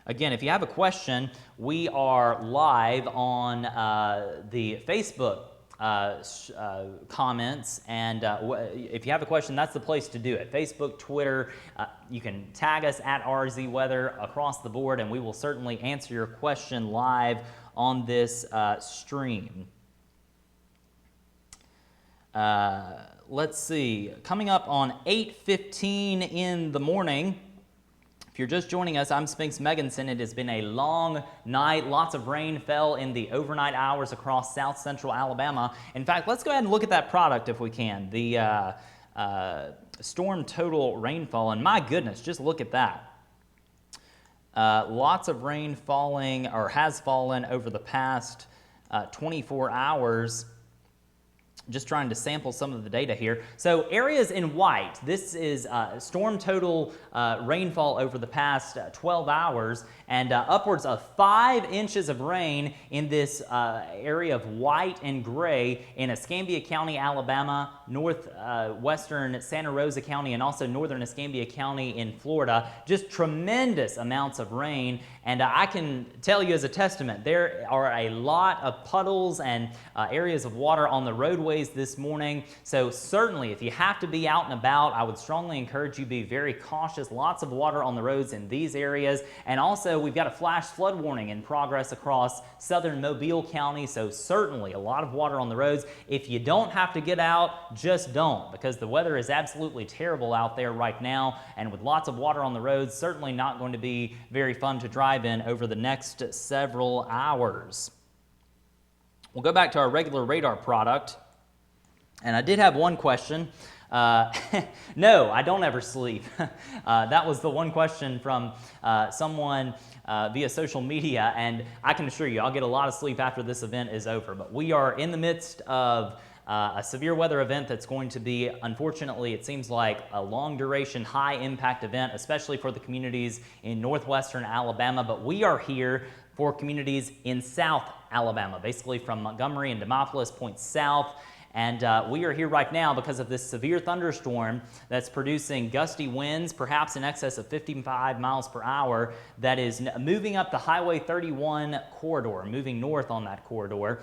Again, if you have a question, we are live on the Facebook comments, and if you have a question, that's the place to do it. Facebook, Twitter, you can tag us @RZWeather across the board, and we will certainly answer your question live on this stream. Let's see, coming up on 8:15 in the morning. If you're just joining us, I'm Spinks Megginson. It has been a long night. Lots of rain fell in the overnight hours across south central Alabama. In fact, let's go ahead and look at that product if we can. The storm total rainfall, and my goodness, just look at that. Lots of rain falling, or has fallen, over the past 24 hours. Just trying to sample some of the data here. So areas in white, this is storm total rainfall over the past 12 hours, and upwards of 5 inches of rain in this area of white and gray in Escambia County, Alabama, northwestern Santa Rosa County, and also northern Escambia County in Florida. Just tremendous amounts of rain, and I can tell you as a testament, there are a lot of puddles and areas of water on the roadways this morning. So certainly, if you have to be out and about, I would strongly encourage you to be very cautious. Lots of water on the roads in these areas. And also, we've got a flash flood warning in progress across southern Mobile County. So certainly, a lot of water on the roads. If you don't have to get out, just don't, because the weather is absolutely terrible out there right now. And with lots of water on the roads, certainly not going to be very fun to drive in over the next several hours. We'll go back to our regular radar product. And I did have one question. No, I don't ever sleep. That was the one question from someone via social media, and I can assure you I'll get a lot of sleep after this event is over. But we are in the midst of a severe weather event that's going to be, unfortunately, it seems like a long duration, high impact event, especially for the communities in northwestern Alabama. But we are here for communities in south Alabama, basically from Montgomery and Demopolis, points south. And we are here right now because of this severe thunderstorm that's producing gusty winds, perhaps in excess of 55 miles per hour, that is moving up the Highway 31 corridor, moving north on that corridor.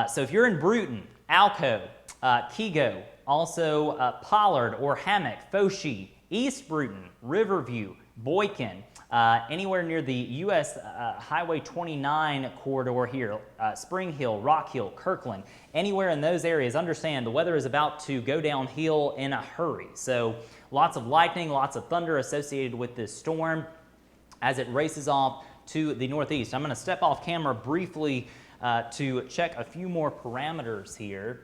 So if you're in Bruton, Alco, Kego, also Pollard or Hammock, Foshee, East Bruton, Riverview, Boykin, anywhere near the U.S. Highway 29 corridor here, Spring Hill, Rock Hill, Kirkland, anywhere in those areas, understand the weather is about to go downhill in a hurry. So lots of lightning, lots of thunder associated with this storm as it races off to the northeast. I'm going to step off camera briefly to check a few more parameters here.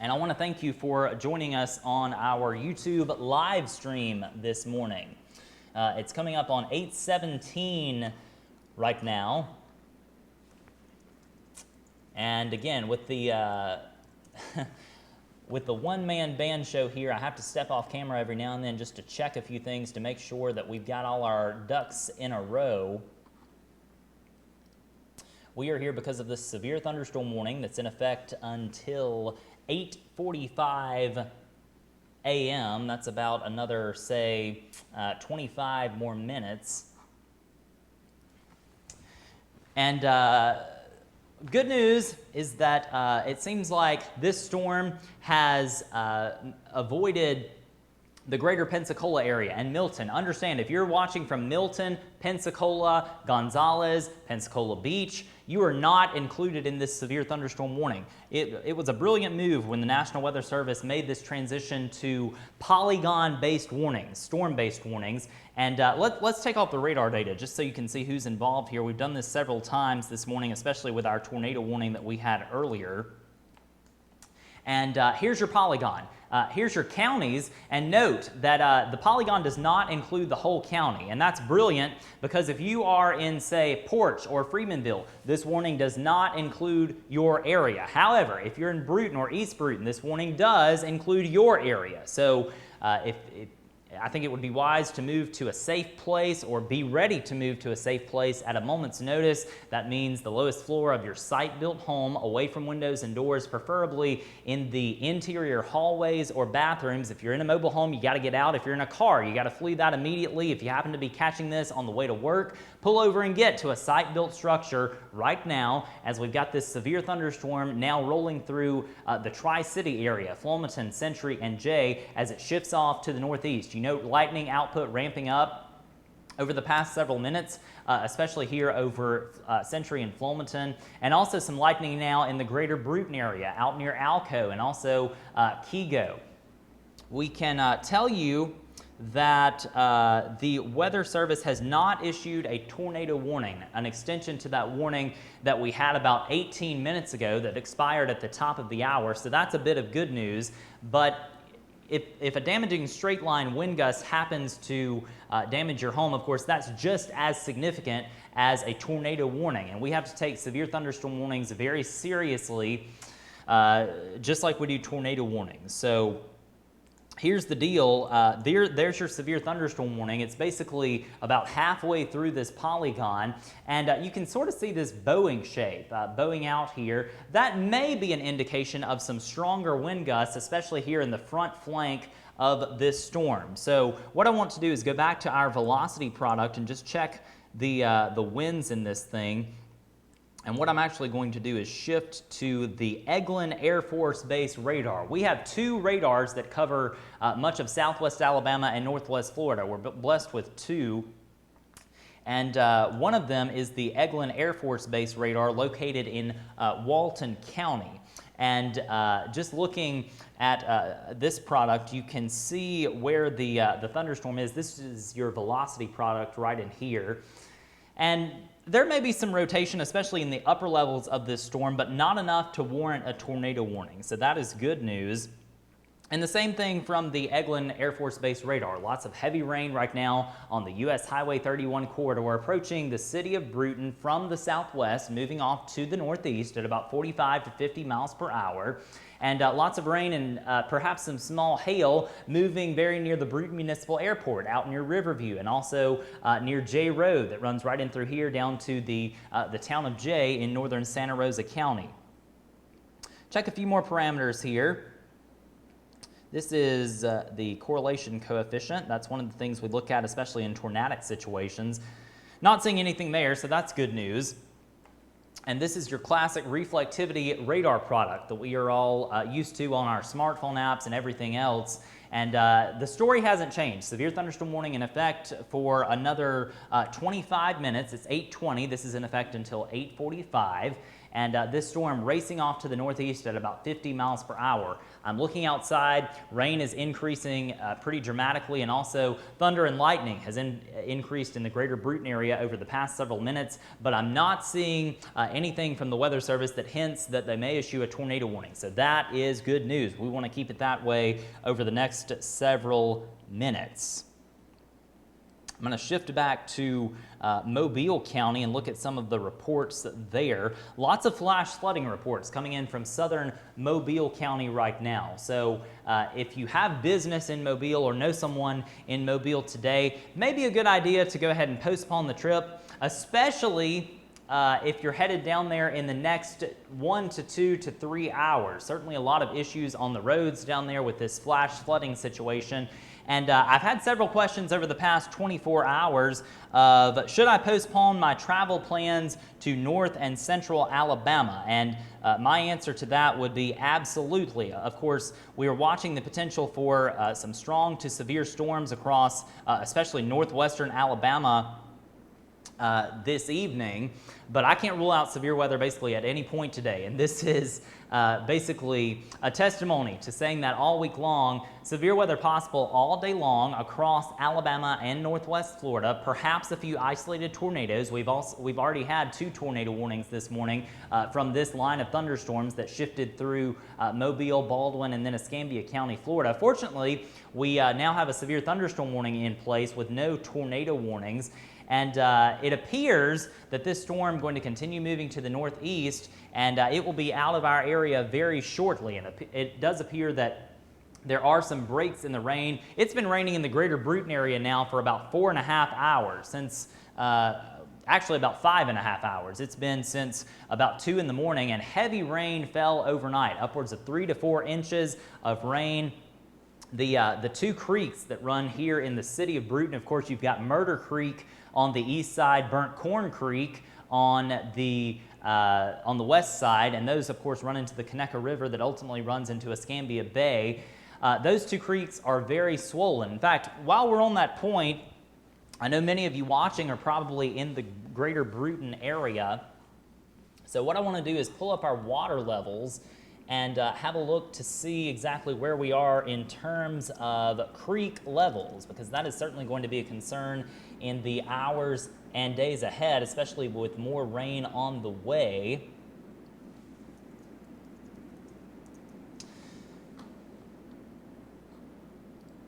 And I want to thank you for joining us on our YouTube live stream this morning. It's coming up on 8:17 right now. And again, with the with the one-man band show here, I have to step off camera every now and then just to check a few things to make sure that we've got all our ducks in a row. We are here because of this severe thunderstorm warning that's in effect until 8:45 a.m. That's about another, say, 25 more minutes. And good news is that it seems like this storm has avoided the greater Pensacola area and Milton. Understand, if you're watching from Milton, Pensacola, Gonzales, Pensacola Beach, you are not included in this severe thunderstorm warning. It was a brilliant move when the National Weather Service made this transition to polygon-based warnings, storm-based warnings. And let's take off the radar data just so you can see who's involved here. We've done this several times this morning, especially with our tornado warning that we had earlier. And here's your polygon. Here's your counties, and note that the polygon does not include the whole county, and that's brilliant because if you are in, say, Porch or Freemanville, this warning does not include your area. However, if you're in Bruton or East Bruton, this warning does include your area. So I think it would be wise to move to a safe place or be ready to move to a safe place at a moment's notice. That means the lowest floor of your site-built home, away from windows and doors, preferably in the interior hallways or bathrooms. If you're in a mobile home, you got to get out. If you're in a car, you got to flee that immediately. If you happen to be catching this on the way to work, pull over and get to a site-built structure right now, as we've got this severe thunderstorm now rolling through the Tri-City area, Flomaton, Century, and Jay, as it shifts off to the northeast. You note lightning output ramping up over the past several minutes, especially here over Century and Flomaton, and also some lightning now in the greater Bruton area, out near Alco and also Kego. We can tell you that the Weather Service has not issued a tornado warning, an extension to that warning that we had about 18 minutes ago that expired at the top of the hour. So that's a bit of good news. But if a damaging straight line wind gust happens to damage your home, of course, that's just as significant as a tornado warning. And we have to take severe thunderstorm warnings very seriously, just like we do tornado warnings. So here's the deal. There's your severe thunderstorm warning. It's basically about halfway through this polygon, and you can sort of see this bowing shape, bowing out here. That may be an indication of some stronger wind gusts, especially here in the front flank of this storm. So what I want to do is go back to our velocity product and just check the winds in this thing. And what I'm actually going to do is shift to the Eglin Air Force Base radar. We have two radars that cover much of southwest Alabama and northwest Florida. We're blessed with two. And one of them is the Eglin Air Force Base radar located in Walton County. And just looking at this product, you can see where the thunderstorm is. This is your velocity product right in here. And there may be some rotation, especially in the upper levels of this storm, but not enough to warrant a tornado warning. So that is good news. And the same thing from the Eglin Air Force Base radar. Lots of heavy rain right now on the US Highway 31 corridor, approaching the city of Bruton from the southwest, moving off to the northeast at about 45 to 50 miles per hour. And lots of rain and perhaps some small hail moving very near the Bruton Municipal Airport, out near Riverview, and also near Jay Road that runs right in through here down to the town of Jay in northern Santa Rosa County. Check a few more parameters here. This is the correlation coefficient. That's one of the things we look at, especially in tornadic situations. Not seeing anything there, so that's good news. And this is your classic reflectivity radar product that we are all used to on our smartphone apps and everything else. And the story hasn't changed. Severe thunderstorm warning in effect for another 25 minutes. It's 8:20. This is in effect until 8:45. And this storm racing off to the northeast at about 50 miles per hour. I'm looking outside. Rain is increasing pretty dramatically, and also thunder and lightning has increased in the greater Bruton area over the past several minutes, but I'm not seeing anything from the Weather Service that hints that they may issue a tornado warning. So that is good news. We want to keep it that way over the next several minutes. I'm going to shift back to Mobile County and look at some of the reports there. Lots of flash flooding reports coming in from southern Mobile County right now. So if you have business in Mobile or know someone in Mobile today, maybe a good idea to go ahead and postpone the trip, especially if you're headed down there in the next 1 to 2 to 3 hours. Certainly a lot of issues on the roads down there with this flash flooding situation. And I've had several questions over the past 24 hours of should I postpone my travel plans to North and Central Alabama? And my answer to that would be absolutely. Of course, we are watching the potential for some strong to severe storms across especially northwestern Alabama this evening, but I can't rule out severe weather basically at any point today. And this is basically a testimony to saying that all week long, severe weather possible all day long across Alabama and northwest Florida, perhaps a few isolated tornadoes. We've already had 2 tornado warnings this morning from this line of thunderstorms that shifted through Mobile, Baldwin, and then Escambia County, Florida. Fortunately, we now have a severe thunderstorm warning in place with no tornado warnings. And it appears that this storm is going to continue moving to the northeast, and it will be out of our area very shortly. And it does appear that there are some breaks in the rain. It's been raining in the greater Bruton area now for about 4.5 hours, since actually about 5.5 hours. It's been since about 2 in the morning, and heavy rain fell overnight, upwards of 3 to 4 inches of rain. The 2 creeks that run here in the city of Bruton, of course, you've got Murder Creek on the east side, Burnt Corn Creek on the west side, and those, of course, run into the Conecuh River that ultimately runs into Escambia Bay. Those 2 creeks are very swollen. In fact, while we're on that point, I know many of you watching are probably in the greater Bruton area. So what I want to do is pull up our water levels and have a look to see exactly where we are in terms of creek levels, because that is certainly going to be a concern in the hours and days ahead, especially with more rain on the way.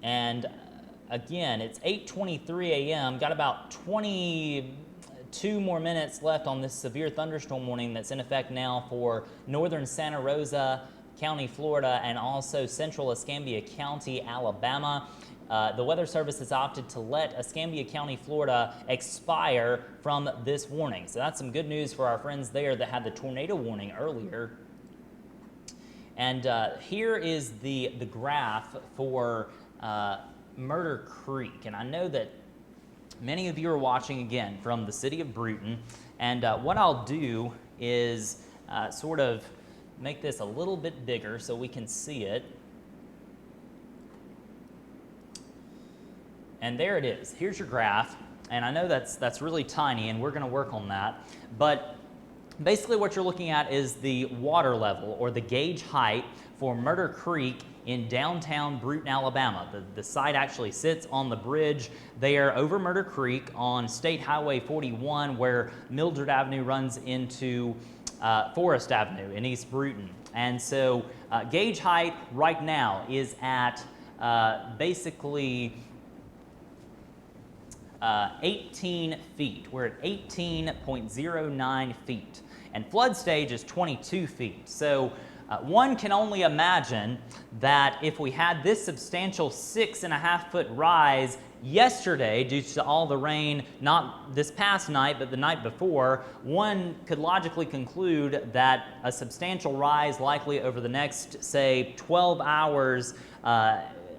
And again, it's 8:23 a.m., got about 22 more minutes left on this severe thunderstorm warning that's in effect now for northern Santa Rosa County, Florida, and also central Escambia County, Alabama. The Weather Service has opted to let Escambia County, Florida expire from this warning. So that's some good news for our friends there that had the tornado warning earlier. And here is the graph for Murder Creek. And I know that many of you are watching again from the city of Bruton. And what I'll do is sort of make this a little bit bigger so we can see it. And there it is. Here's your graph. And I know that's really tiny, and we're going to work on that. But basically what you're looking at is the water level, or the gauge height, for Murder Creek in downtown Bruton, Alabama. The site actually sits on the bridge there over Murder Creek on State Highway 41, where Mildred Avenue runs into Forest Avenue in East Bruton. And so gauge height right now is at basically 18 feet. We're at 18.09 feet. And flood stage is 22 feet. So one can only imagine that if we had this substantial 6.5-foot rise yesterday due to all the rain, not this past night, but the night before, one could logically conclude that a substantial rise likely over the next, say, 12 hours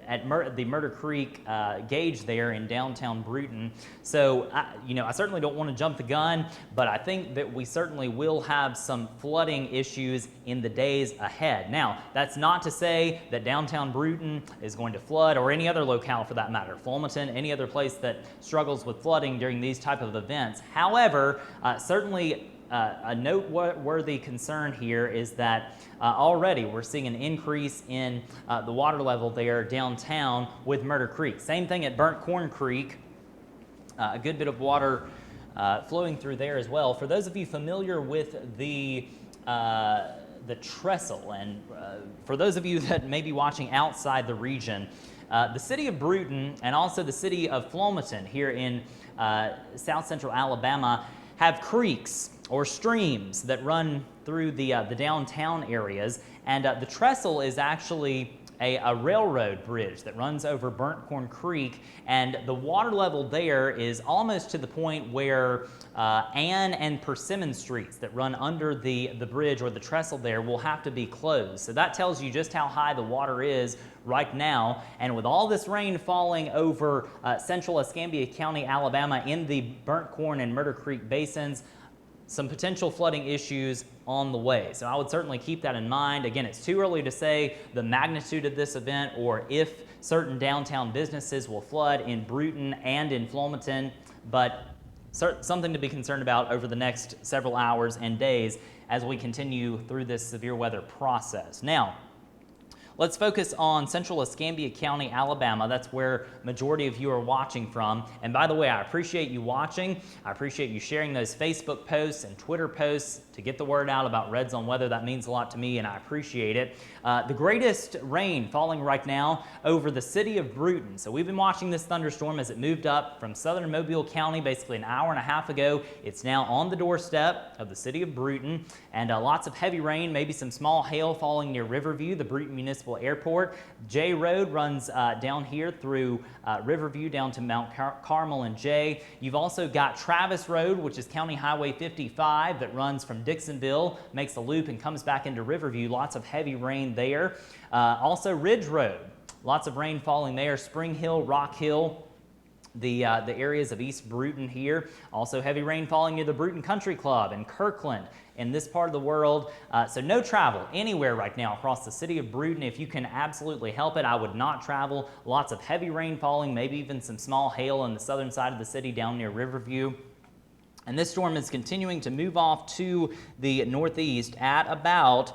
at the Murder Creek gauge there in downtown Bruton. So, I certainly don't want to jump the gun, but I think that we certainly will have some flooding issues in the days ahead. Now, that's not to say that downtown Bruton is going to flood, or any other locale for that matter, Fulmerton, any other place that struggles with flooding during these type of events. However, certainly a noteworthy concern here is that already we're seeing an increase in the water level there downtown with Murder Creek. Same thing at Burnt Corn Creek, a good bit of water flowing through there as well. For those of you familiar with the trestle, and for those of you that may be watching outside the region, the city of Bruton and also the city of Flomaton here in south central Alabama have creeks or streams that run through the downtown areas, and the trestle is actually a railroad bridge that runs over Burnt Corn Creek, and the water level there is almost to the point where Ann and Persimmon streets that run under the bridge or the trestle there will have to be closed. So that tells you just how high the water is right now, and with all this rain falling over central Escambia County, Alabama in the Burnt Corn and Murder Creek basins, some potential flooding issues on the way. So I would certainly keep that in mind. Again, it's too early to say the magnitude of this event or if certain downtown businesses will flood in Bruton and in Flomaton, but something to be concerned about over the next several hours and days as we continue through this severe weather process. Now, let's focus on central Escambia County, Alabama. That's where majority of you are watching from. And by the way, I appreciate you watching. I appreciate you sharing those Facebook posts and Twitter posts to get the word out about Reds on Weather. That means a lot to me, and I appreciate it. The greatest rain falling right now over the city of Bruton. So we've been watching this thunderstorm as it moved up from southern Mobile County basically an hour and a half ago. It's now on the doorstep of the city of Bruton, and lots of heavy rain, maybe some small hail falling near Riverview, the Bruton Municipal Airport. J Road runs down here through Riverview down to Mount Carmel and J. You've also got Travis Road, which is County Highway 55 that runs from Dixonville, makes the loop and comes back into Riverview. Lots of heavy rain there. Also Ridge Road, lots of rain falling there. Spring Hill, Rock Hill, the areas of East Bruton here. Also heavy rain falling near the Bruton Country Club and Kirkland in this part of the world. So no travel anywhere right now across the city of Bruton. If you can absolutely help it, I would not travel. Lots of heavy rain falling, maybe even some small hail on the southern side of the city down near Riverview. And this storm is continuing to move off to the northeast at about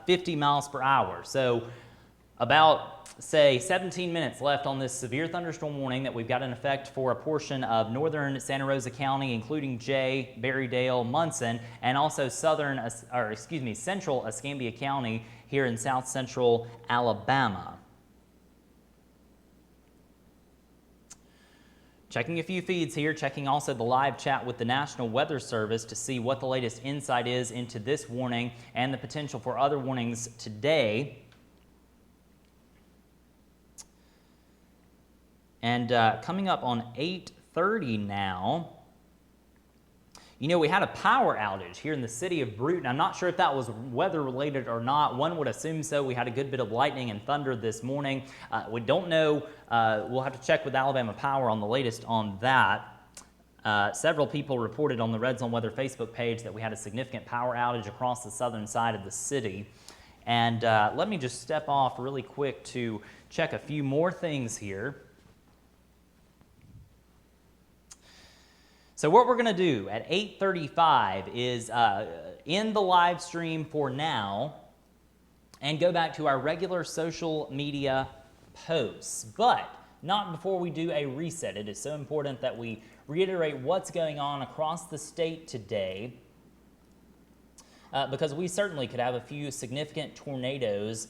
50 miles per hour. So about, say, 17 minutes left on this severe thunderstorm warning that we've got in effect for a portion of northern Santa Rosa County, including Jay, Berrydale, Munson, and also central Escambia County here in south central Alabama. Checking a few feeds here, checking also the live chat with the National Weather Service to see what the latest insight is into this warning and the potential for other warnings today. And coming up on 8:30 now, you know, we had a power outage here in the city of Bruton. I'm not sure if that was weather related or not. One would assume so. We had a good bit of lightning and thunder this morning. We don't know. We'll have to check with Alabama Power on the latest on that. Several people reported on the Reds on Weather Facebook page that we had a significant power outage across the southern side of the city. And let me just step off really quick to check a few more things here. So what we're going to do at 8:35 is end the live stream for now and go back to our regular social media posts, but not before we do a reset. It is so important that we reiterate what's going on across the state today because we certainly could have a few significant tornadoes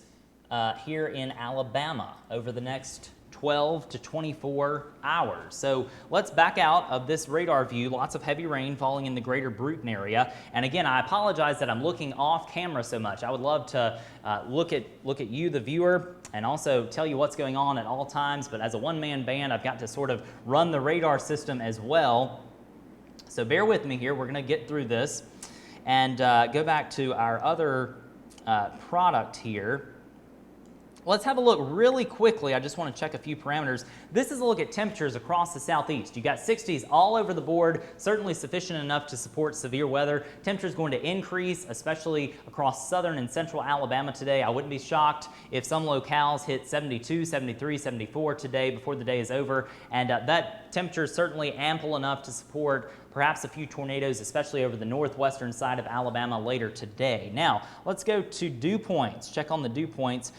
here in Alabama over the next 12 to 24 hours. So let's back out of this radar view. Lots of heavy rain falling in the greater Bruton area. And again, I apologize that I'm looking off camera so much. I would love to look at you, the viewer, and also tell you what's going on at all times. But as a one-man band, I've got to sort of run the radar system as well. So bear with me here. We're going to get through this and go back to our other product here. Let's have a look really quickly. I just want to check a few parameters. This is a look at temperatures across the southeast. You got 60s all over the board, certainly sufficient enough to support severe weather. Temperatures going to increase, especially across southern and central Alabama today. I wouldn't be shocked if some locales hit 72, 73, 74 today before the day is over. And that temperature is certainly ample enough to support perhaps a few tornadoes, especially over the northwestern side of Alabama later today. Now, let's go to dew points. Check on the dew points.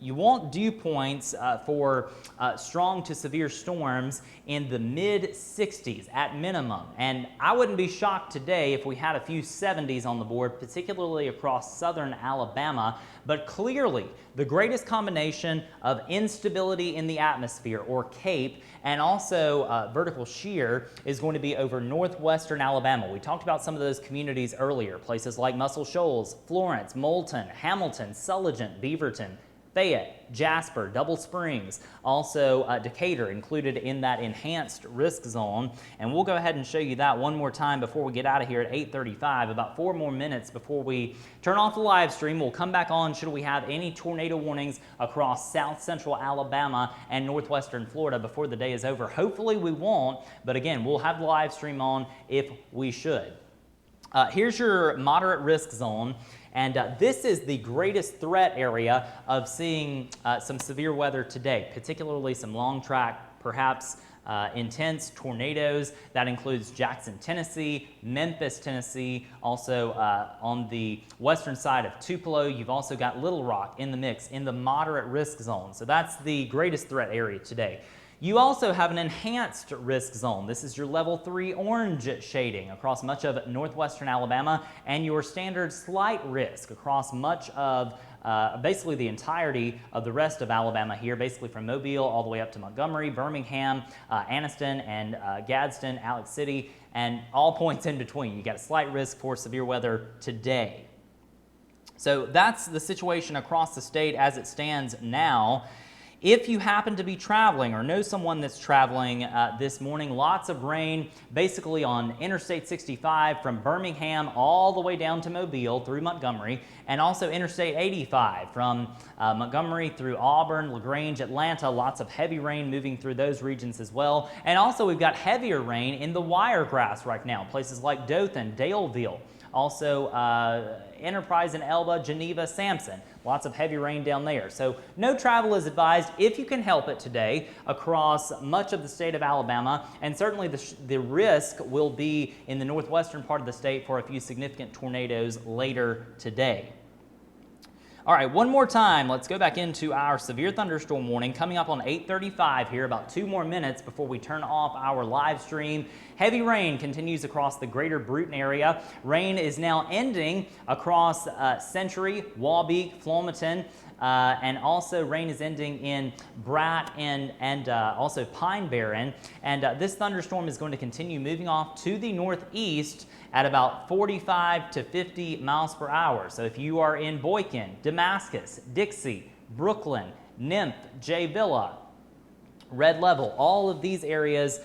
you want dew points for strong to severe storms in the mid-60s at minimum. And I wouldn't be shocked today if we had a few 70s on the board, particularly across southern Alabama. But clearly, the greatest combination of instability in the atmosphere, or CAPE, and also vertical shear is going to be over northwestern Alabama. We talked about some of those communities earlier, places like Muscle Shoals, Florence, Moulton, Hamilton, Sulligent, Beaverton, Fayette, Jasper, Double Springs, also Decatur included in that enhanced risk zone. And we'll go ahead and show you that one more time before we get out of here at 8:35, about 4 more minutes before we turn off the live stream. We'll come back on should we have any tornado warnings across south central Alabama and northwestern Florida before the day is over. Hopefully we won't, but again, we'll have the live stream on if we should. Here's your moderate risk zone. And this is the greatest threat area of seeing some severe weather today, particularly some long track, perhaps intense tornadoes. That includes Jackson, Tennessee, Memphis, Tennessee, also on the western side of Tupelo. You've also got Little Rock in the mix in the moderate risk zone. So that's the greatest threat area today. You also have an enhanced risk zone. This is your level 3 orange shading across much of northwestern Alabama, and your standard slight risk across much of basically the entirety of the rest of Alabama here, basically from Mobile all the way up to Montgomery, Birmingham, Anniston, and Gadsden, Alex City, and all points in between. You got a slight risk for severe weather today. So that's the situation across the state as it stands now. If you happen to be traveling or know someone that's traveling this morning, lots of rain basically on Interstate 65 from Birmingham all the way down to Mobile through Montgomery, and also Interstate 85 from Montgomery through Auburn, LaGrange, Atlanta. Lots of heavy rain moving through those regions as well. And also we've got heavier rain in the Wiregrass right now, places like Dothan, Daleville, also Enterprise and Elba, Geneva, Sampson. Lots of heavy rain down there. So no travel is advised if you can help it today across much of the state of Alabama, and certainly the risk will be in the northwestern part of the state for a few significant tornadoes later today. All right, one more time, let's go back into our severe thunderstorm warning coming up on 8:35 here, about 2 more minutes before we turn off our live stream. Heavy rain continues across the greater Bruton area. Rain is now ending across Century, Waubee, Flomaton, and also rain is ending in Bratt and also Pine Barren. And this thunderstorm is going to continue moving off to the northeast at about 45 to 50 miles per hour. So if you are in Boykin, Damascus, Dixie, Brooklyn, Nymph, Jay Villa, Red Level, all of these areas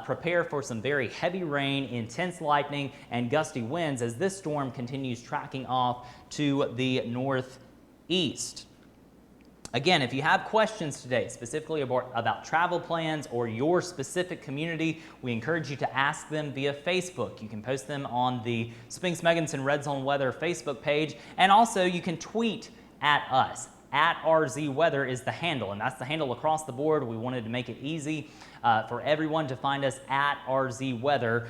prepare for some very heavy rain, intense lightning, and gusty winds as this storm continues tracking off to the northeast. Again, if you have questions today, specifically about travel plans or your specific community, we encourage you to ask them via Facebook. You can post them on the Spinks Megginson Red Zone Weather Facebook page, and also you can tweet at us. At RZ Weather is the handle, and that's the handle across the board. We wanted to make it easy for everyone to find us at RZ Weather.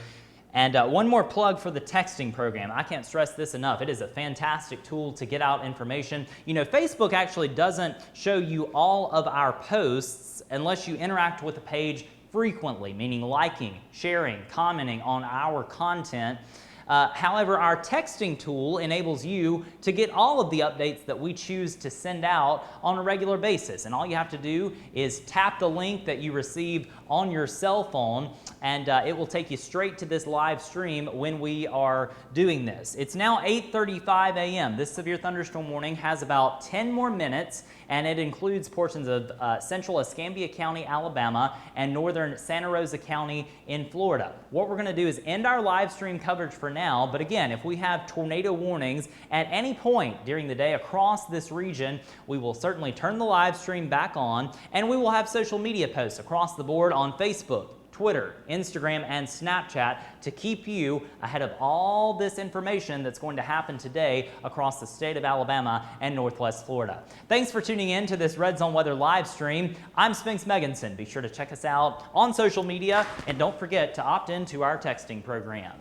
And one more plug for the texting program. I can't stress this enough. It is a fantastic tool to get out information. You know, Facebook actually doesn't show you all of our posts unless you interact with the page frequently, meaning liking, sharing, commenting on our content. However, our texting tool enables you to get all of the updates that we choose to send out on a regular basis. And all you have to do is tap the link that you receive on your cell phone, and it will take you straight to this live stream when we are doing this. It's now 8:35 a.m. This severe thunderstorm warning has about 10 more minutes, and it includes portions of central Escambia County, Alabama, and northern Santa Rosa County in Florida. What we're going to do is end our live stream coverage for now, but again, if we have tornado warnings at any point during the day across this region, we will certainly turn the live stream back on, and we will have social media posts across the board on Facebook, Twitter, Instagram, and Snapchat to keep you ahead of all this information that's going to happen today across the state of Alabama and Northwest Florida. Thanks for tuning in to this Red Zone Weather live stream. I'm Spinks Megginson. Be sure to check us out on social media, and don't forget to opt into our texting program.